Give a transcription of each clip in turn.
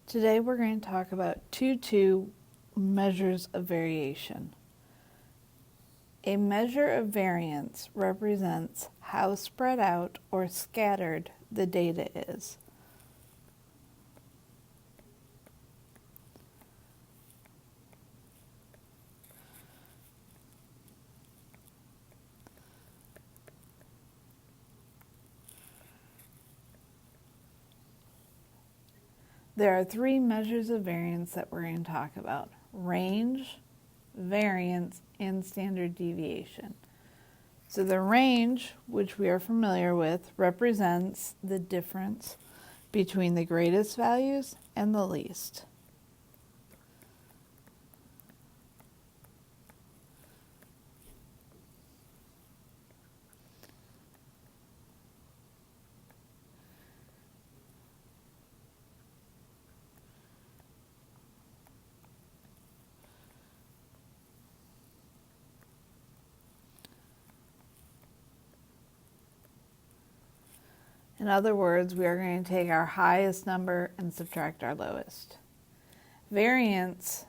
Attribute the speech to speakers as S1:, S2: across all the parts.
S1: Today we're going to talk about two measures of variation. A measure of variance represents how spread out or scattered the data is. There are three measures of variance that we're going to talk about: range, variance, and standard deviation. So the range, which we are familiar with, represents the difference between the greatest values and the least. In other words, we are going to take our highest number and subtract our lowest. Variance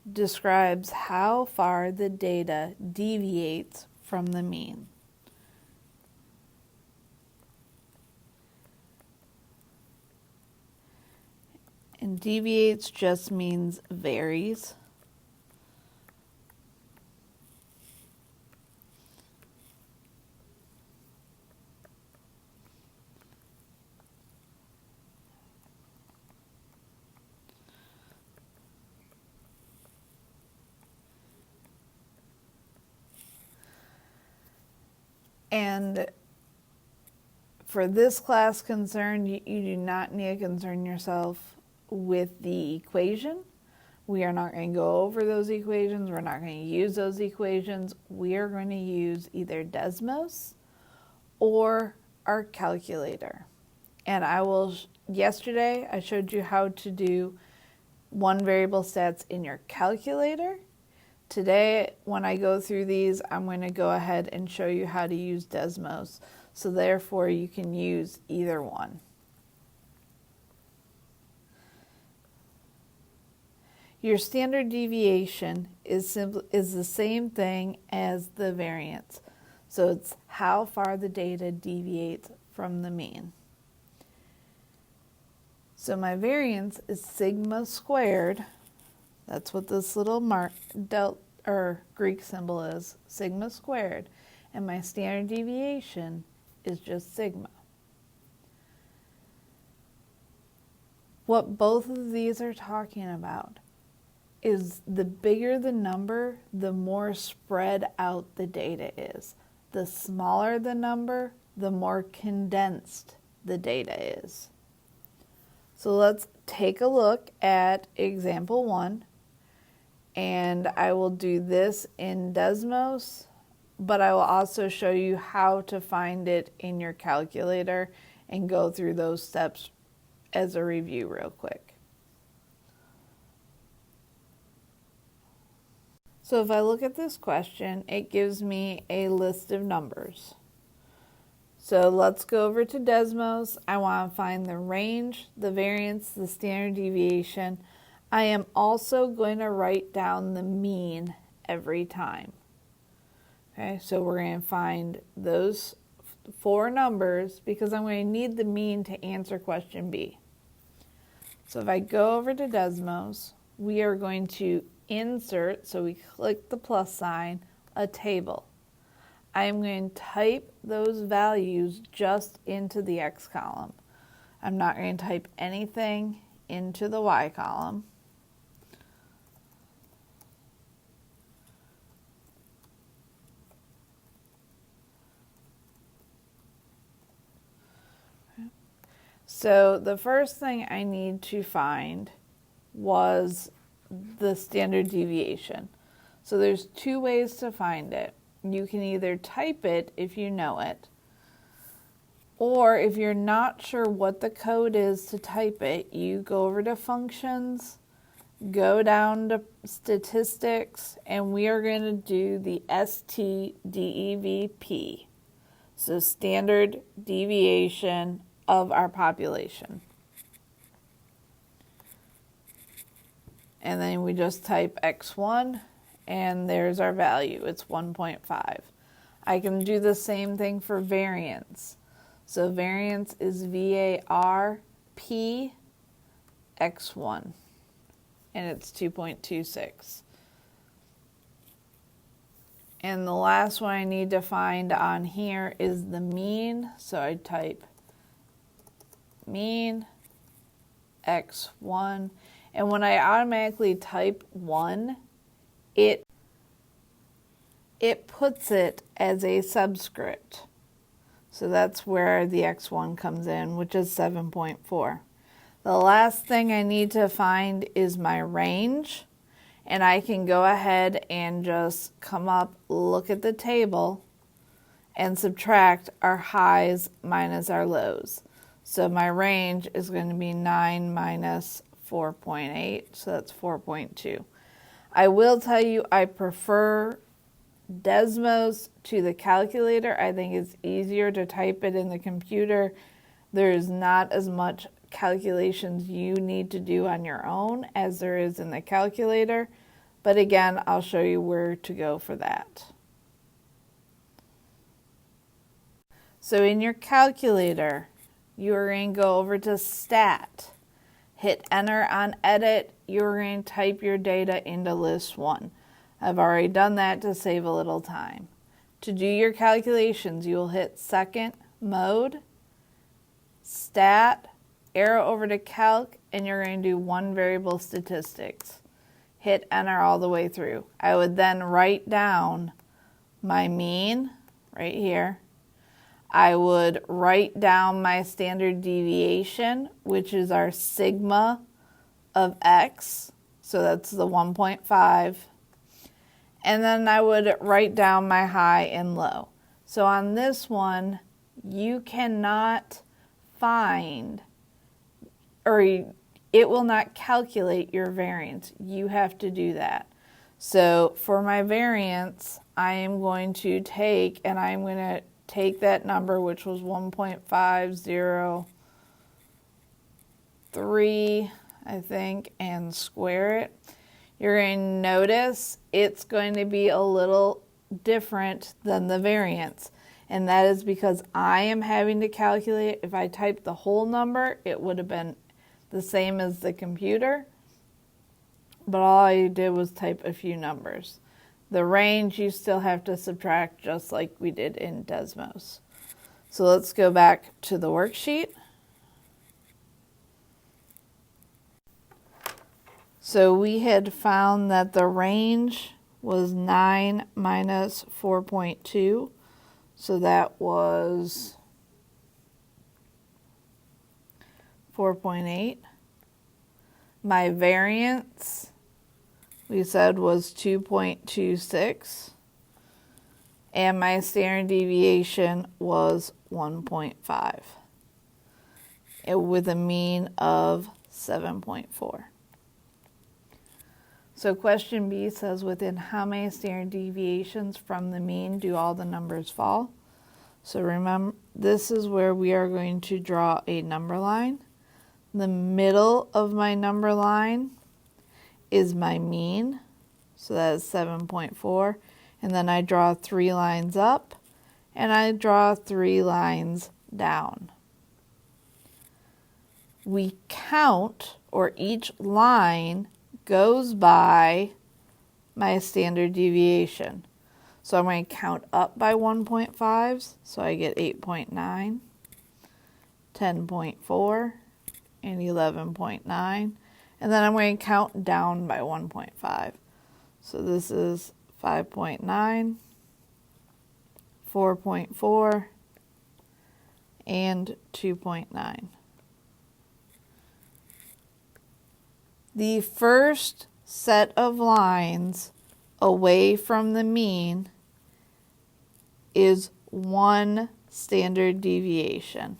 S1: describes how far the data deviates from the mean. And deviates just means varies. And for this class concern, you do not need to concern yourself with the equation. We are not going to go over those equations. We're not going to use those equations. We are going to use either Desmos or our calculator. And yesterday I showed you how to do one variable stats in your calculator. Today, when I go through these, I'm going to go ahead and show you how to use Desmos. So therefore, you can use either one. Your standard deviation is the same thing as the variance. So it's how far the data deviates from the mean. So my variance is sigma squared. That's what this little Greek symbol is, sigma squared. And my standard deviation is just sigma. What both of these are talking about is the bigger the number, the more spread out the data is. The smaller the number, the more condensed the data is. So let's take a look at example 1. And I will do this in Desmos, but I will also show you how to find it in your calculator and go through those steps as a review real quick. So if I look at this question, it gives me a list of numbers. So let's go over to Desmos. I want to find the range, the variance, the standard deviation. I am also going to write down the mean every time. Okay, so we're going to find those 4 numbers because I'm going to need the mean to answer question B. So if I go over to Desmos, we are going to insert, so we click the plus sign, a table. I am going to type those values just into the X column. I'm not going to type anything into the Y column. So the first thing I need to find was the standard deviation. So there's 2 ways to find it. You can either type it if you know it, or if you're not sure what the code is to type it, you go over to functions, go down to statistics, and we are going to do the STDEVP. So standard deviation of our population. and then we just type x1, and there's our value. It's 1.5. I can do the same thing for variance. So variance is VAR-P x1, and it's 2.26. And the last one I need to find on here is the mean. So I type mean x1. And when I automatically type 1, it puts it as a subscript. So that's where the x1 comes in, which is 7.4. The last thing I need to find is my range. And I can go ahead and just come up, look at the table, and subtract our highs minus our lows. So my range is going to be 9 minus 4.8, so that's 4.2. I will tell you I prefer Desmos to the calculator. I think it's easier to type it in the computer. There's not as much calculations you need to do on your own as there is in the calculator. But again, I'll show you where to go for that. So in your calculator, you're going to go over to Stat. Hit Enter on Edit. You're going to type your data into List 1. I've already done that to save a little time. To do your calculations, you will hit Second Mode, Stat, arrow over to Calc, and you're going to do one variable statistics. Hit Enter all the way through. I would then write down my mean right here. I would write down my standard deviation, which is our sigma of x. So that's the 1.5. And then I would write down my high and low. So on this one, you cannot find, or it will not calculate your variance. You have to do that. So for my variance, I am going to take, and I'm going to take that number, which was 1.503, I think, and square it. You're going to notice it's going to be a little different than the variance. And that is because I am having to calculate. If I typed the whole number, it would have been the same as the computer. But all I did was type a few numbers. The range you still have to subtract just like we did in Desmos. So let's go back to the worksheet. So we had found that the range was 9 minus 4.2. So that was 4.8. My variance, we said, was 2.26. And my standard deviation was 1.5. With a mean of 7.4. So question B says, within how many standard deviations from the mean do all the numbers fall? So remember, this is where we are going to draw a number line. The middle of my number line is my mean, so that is 7.4. And then I draw 3 lines up, and I draw 3 lines down. We count, or each line goes by my standard deviation. So I'm going to count up by 1.5s, so I get 8.9, 10.4, and 11.9. And then I'm going to count down by 1.5. So this is 5.9, 4.4, and 2.9. The first set of lines away from the mean is 1 standard deviation.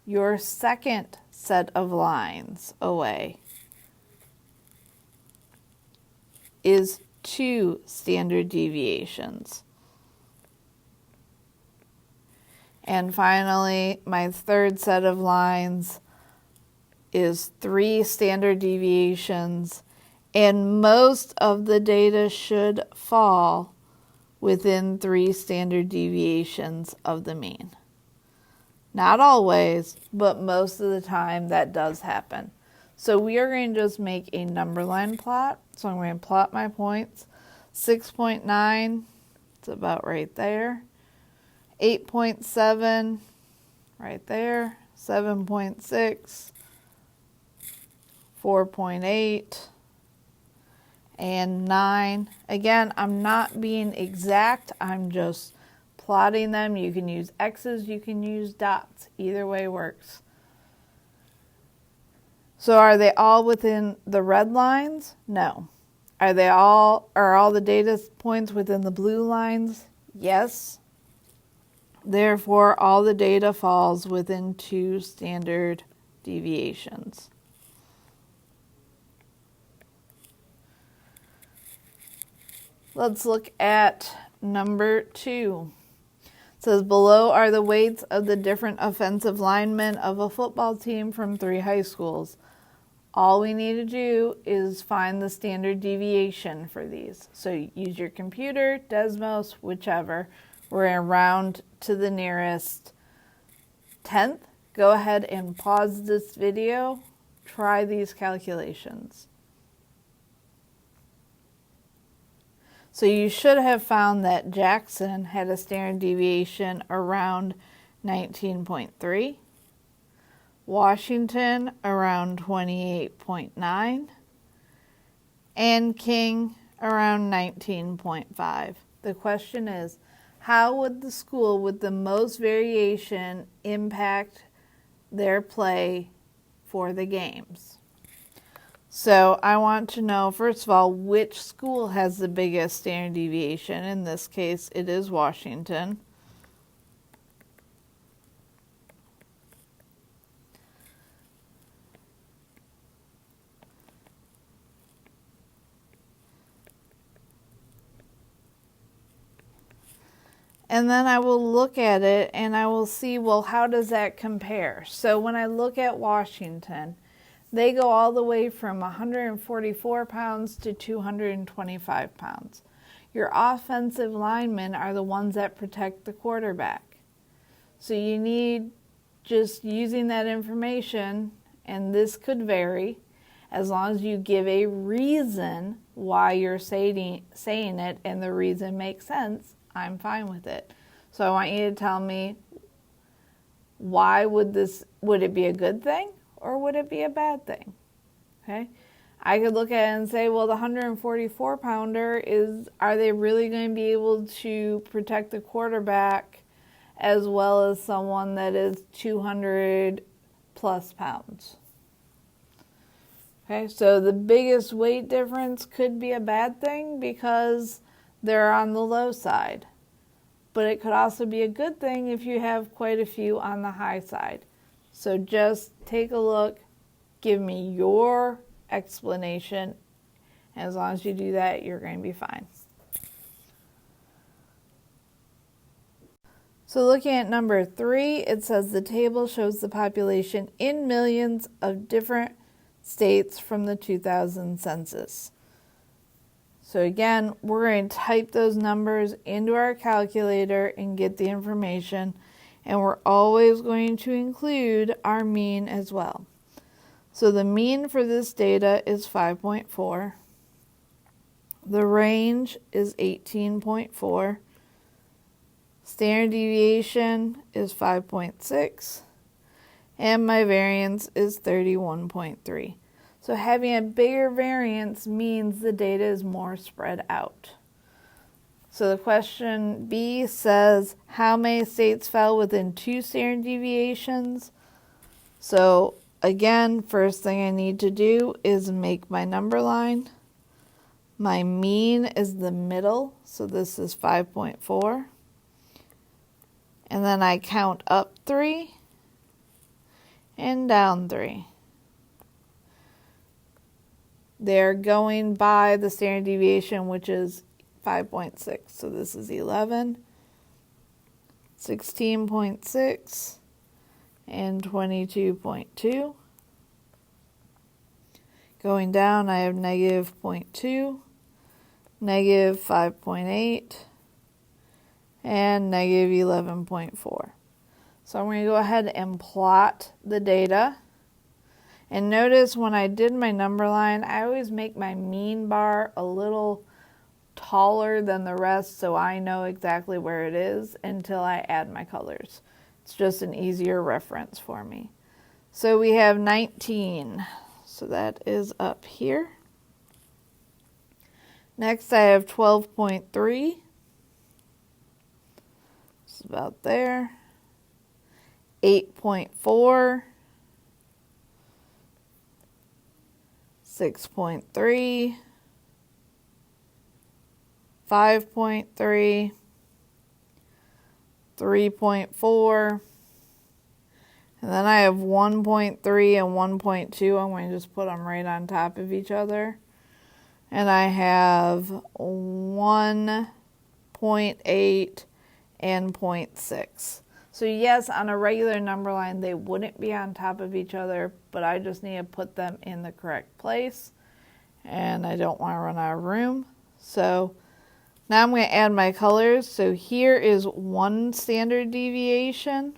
S1: Your second set of lines away is 2 standard deviations. And finally, my third set of lines is 3 standard deviations, And most of the data should fall within 3 standard deviations of the mean. Not always, but most of the time that does happen. So we are going to just make a number line plot. So I'm going to plot my points. 6.9, it's about right there. 8.7, right there. 7.6, 4.8, and 9. Again, I'm not being exact. I'm just plotting them. You can use X's, you can use dots. Either way works. So are they all within the red lines? No. Are all the data points within the blue lines? Yes. Therefore, all the data falls within 2 standard deviations. Let's look at number 2. It says below are the weights of the different offensive linemen of a football team from 3 high schools. All we need to do is find the standard deviation for these. So use your computer, Desmos, whichever. We're going to round to the nearest 10th. Go ahead and pause this video. Try these calculations. So you should have found that Jackson had a standard deviation around 19.3. Washington around 28.9, and King around 19.5. The question is, how would the school with the most variation impact their play for the games? So I want to know, first of all, which school has the biggest standard deviation. In this case, it is Washington. And then I will look at it and I will see, well, how does that compare? So when I look at Washington, they go all the way from 144 pounds to 225 pounds. Your offensive linemen are the ones that protect the quarterback. So you need just using that information, and this could vary, as long as you give a reason why you're saying it and the reason makes sense, I'm fine with it. So I want you to tell me, why would it be a good thing or would it be a bad thing? Okay. I could look at it and say, well, the 144 pounder are they really going to be able to protect the quarterback as well as someone that is 200 plus pounds? Okay. So the biggest weight difference could be a bad thing because they're on the low side. But it could also be a good thing if you have quite a few on the high side. So just take a look, give me your explanation, and as long as you do that, you're going to be fine. So looking at number 3, it says the table shows the population in millions of different states from the 2000 census. So again, we're going to type those numbers into our calculator and get the information. And we're always going to include our mean as well. So the mean for this data is 5.4. The range is 18.4. Standard deviation is 5.6. And my variance is 31.3. So having a bigger variance means the data is more spread out. So the question B says, how many states fell within 2 standard deviations? So again, first thing I need to do is make my number line. My mean is the middle, so this is 5.4. And then I count up 3 and down 3. They're going by the standard deviation, which is 5.6. So this is 11, 16.6, and 22.2. Go Going down, I have negative 0.2, negative 5.8, and negative 11.4. So I'm going to go ahead and plot the data. And notice when I did my number line, I always make my mean bar a little taller than the rest so I know exactly where it is until I add my colors. It's just an easier reference for me. So we have 19. So that is up here. Next I have 12.3. It's about there. 8.4. 6.3. 5.3. 3.4. And then I have 1.3 and 1.2. I'm going to just put them right on top of each other. And I have 1.8 and 0.6. So yes, on a regular number line, they wouldn't be on top of each other, but I just need to put them in the correct place. And I don't want to run out of room. So now I'm going to add my colors. So here is 1 standard deviation.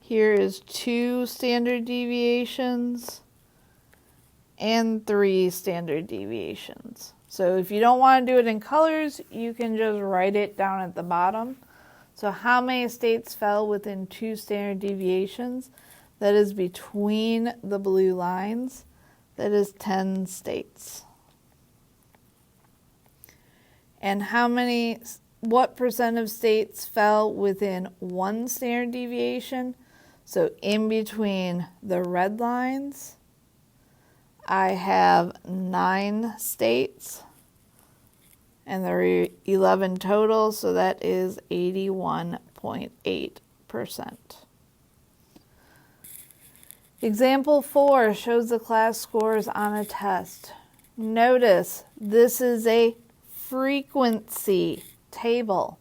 S1: Here is 2 standard deviations and 3 standard deviations. So if you don't want to do it in colors, you can just write it down at the bottom. So how many states fell within 2 standard deviations? That is between the blue lines. That is 10 states. And what percent of states fell within 1 standard deviation? So in between the red lines, I have 9 states, and there are 11 total, so that is 81.8%. Example 4 shows the class scores on a test. Notice this is a frequency table.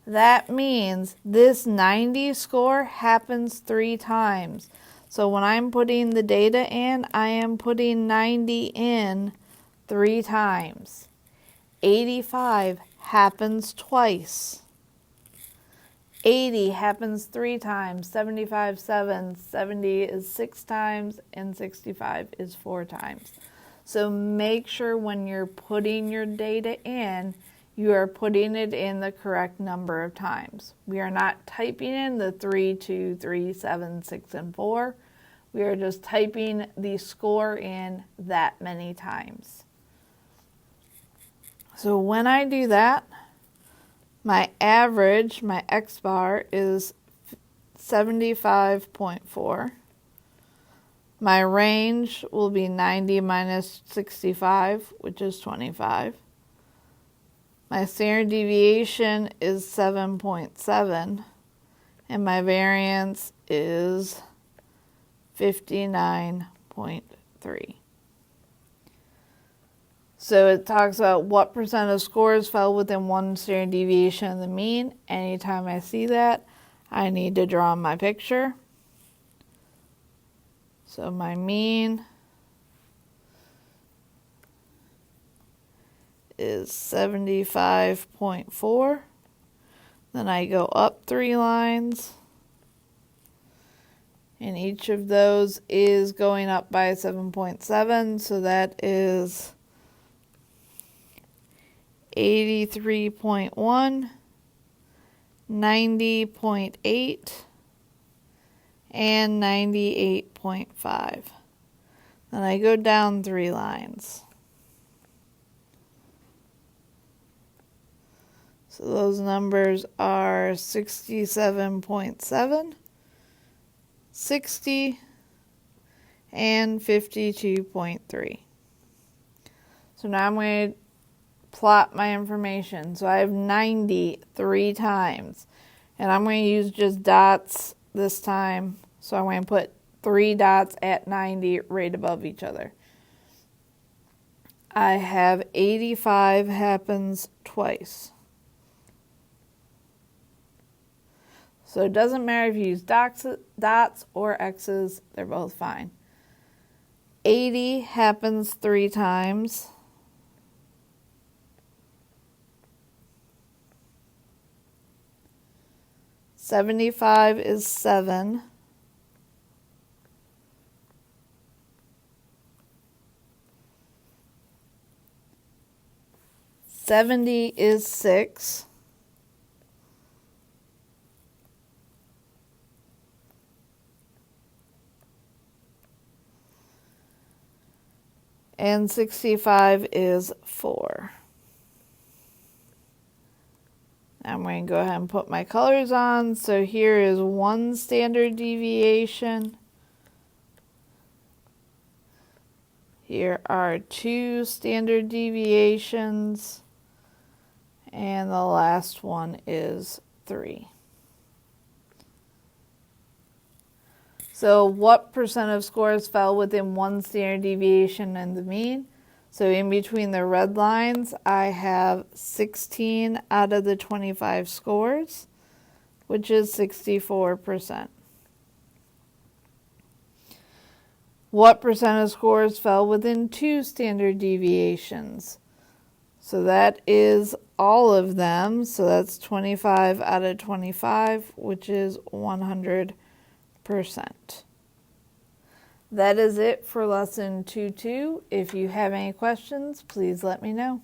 S1: That means this 90 score happens 3 times. So when I'm putting the data in, I am putting 90 in 3 times. 85 happens twice. 80 happens 3 times. 75, 7. 70 is 6 times. And 65 is 4 times. So make sure when you're putting your data in, you are putting it in the correct number of times. We are not typing in the 3, 2, 3, 7, 6, and 4. We are just typing the score in that many times. So when I do that, my average, my X bar, is 75.4. My range will be 90 minus 65, which is 25. My standard deviation is 7.7, and my variance is 59.3. So it talks about what percent of scores fell within 1 standard deviation of the mean. Anytime I see that, I need to draw my picture. So my mean is 75.4. Then I go up 3 lines. And each of those is going up by 7.7. So that is 83.1, 90.8, and 98.5. Then I go down 3 lines. So those numbers are 67.7, 60, and 52.3. So now I'm going to plot my information. So I have 90 3 times. And I'm going to use just dots this time. So I'm going to put 3 dots at 90 right above each other. I have 85 happens twice. So it doesn't matter if you use dots or X's, they're both fine. 80 happens 3 times. $75 is 7. $70 is 6. And 65 is 4. I'm going to go ahead and put my colors on. So here is 1 standard deviation. Here are 2 standard deviations. And the last one is 3. So what percent of scores fell within 1 standard deviation and the mean? So in between the red lines, I have 16 out of the 25 scores, which is 64%. What percent of scores fell within 2 standard deviations? So that is all of them. So that's 25 out of 25, which is 100%. That is it for lesson 2.2. If you have any questions, please let me know.